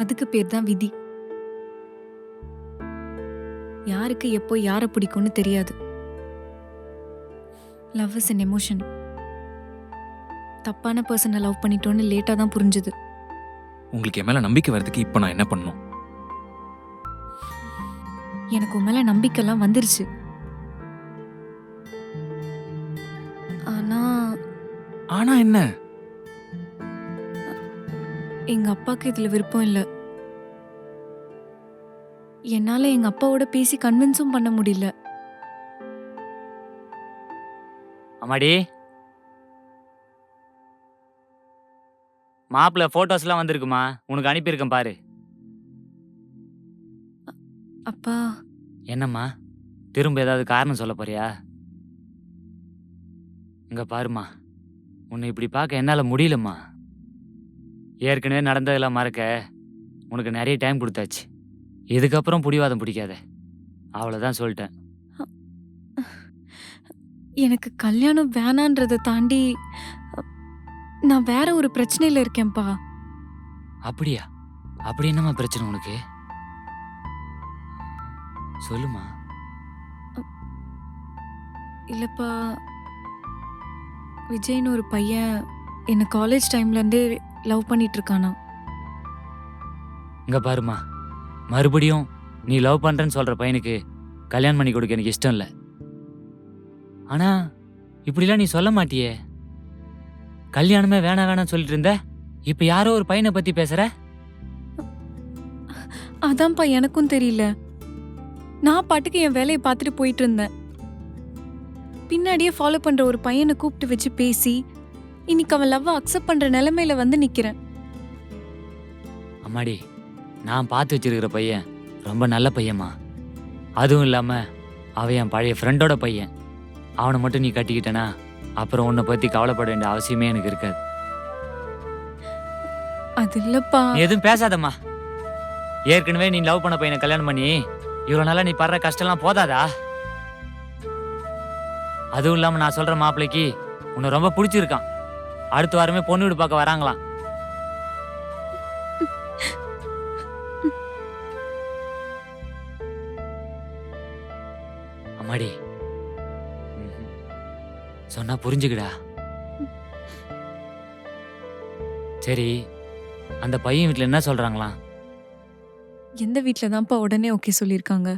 அதுக்கு பேர் தான் விதி. யாருக்கு எப்போ யாரை பிடிக்கும்னு தெரியாது. Love is an emotion. தப்பான பர்சனை லவ் பண்ணிட்டோன்னு லேட்டா தான் புரிஞ்சுது. உங்களுக்கு என் மேல நம்பிக்கை வரதுக்கு இப்போ நான் என்ன பண்ணணும்? எனக்கு உன் மேல நம்பிக்கைலாம் வந்துருச்சு. ஆனா ஆனா என்ன? எங்க அப்பாக்கு இதுல விருப்பம் இல்ல. என்னால எங்க அப்பாவோட பேசி கன்வின்ஸும் பண்ண முடியல. அம்மாடி, மாப்பிள்ள போட்டோஸ்லாம் வந்திருக்குமா, உனக்கு அனுப்பியிருக்கேன் பாரு. அப்பா, என்னம்மா, திரும்ப ஏதாவது காரணம் சொல்ல போறியா? இங்க பாருமா, உன்னை இப்படி பார்க்க என்னால முடியலம்மா. ஏற்கனவே நடந்ததெல்லாம் மறக்க உனக்கு நிறைய டைம் கொடுத்தாச்சு. இதுக்கப்புறம் பிடிவாதம் பிடிக்காத, அவ்வளோதான் சொல்லிட்டேன். எனக்கு கல்யாணம் வேணான்றதை தாண்டி நான் வேற ஒரு பிரச்சனையில இருக்கேன்ப்பா. அப்படியா? அப்படி என்னம்மா பிரச்சனை உனக்கு? சொல்லுமா. இல்லப்பா, விஜய்னு ஒரு பையன் என்ன காலேஜ் டைம்ல இருந்தே லவ் பண்ணிட்டு இருக்கானா. இங்க பாருமா, மறுபடியும் நீ லவ் பண்றேன்னு சொல்ற பையனுக்கு கல்யாணம் பண்ணி கொடுக்க எனக்கு இஷ்டம் இல்லை. ஆனா இப்படிலாம் நீ சொல்ல மாட்டியே. கல்யாணமே வேணாம் வேணாம் சொல்லிட்டு இருந்த, இப்ப யாரோ ஒரு பையனை பத்தி பேசுற. அதான்ப்பா எனக்கும் தெரியல. நான் பாட்டுக்கு என் வேலையை பார்த்துட்டு போயிட்டு இருந்தேன். பின்னாடியே ஃபாலோ பண்ற ஒரு பையனை கூப்பிட்டு வச்சு பேசி இன்னைக்கு அவன் லவ் அக்செப்ட் பண்ற நிலைமையில வந்து நிக்கிறேன். அம்மாடி, நான் பார்த்து வச்சிருக்கிற பையன் ரொம்ப நல்ல பையன்மா. அதுவும் இல்லாம அவன் என் பழைய ஃப்ரெண்டோட பையன். அவனை மட்டும் நீ கட்டிக்கிட்டனா அப்புறம் உன்னை பத்தி கவலைப்பட வேண்டிய அவசியமே எனக்கு இருக்காது. அது இல்லப்பா. நீ எதுவும் பேசாதம்மா. ஏற்கனவே நீ லவ் பண்ண பையனை கல்யாணம் பண்ணி இவ்வளவு நாளா நீ படுற கஷ்டம்லாம் போதாதா? அதுவும் இல்லாம நான் சொல்ற மாப்பிள்ளைக்கு உன்னை ரொம்ப பிடிச்சிருக்கான். அடுத்த வாரமே பொண்ணு வீடு பார்க்க வராங்களாம். அம்மாடி, சொன்னா புரிஞ்சுக்கடா. சரி, அந்த பையன் வீட்டுல என்ன சொல்றாங்களா? எந்த வீட்ல தான்ப்பா உடனே ஓகே சொல்லியிருக்காங்க?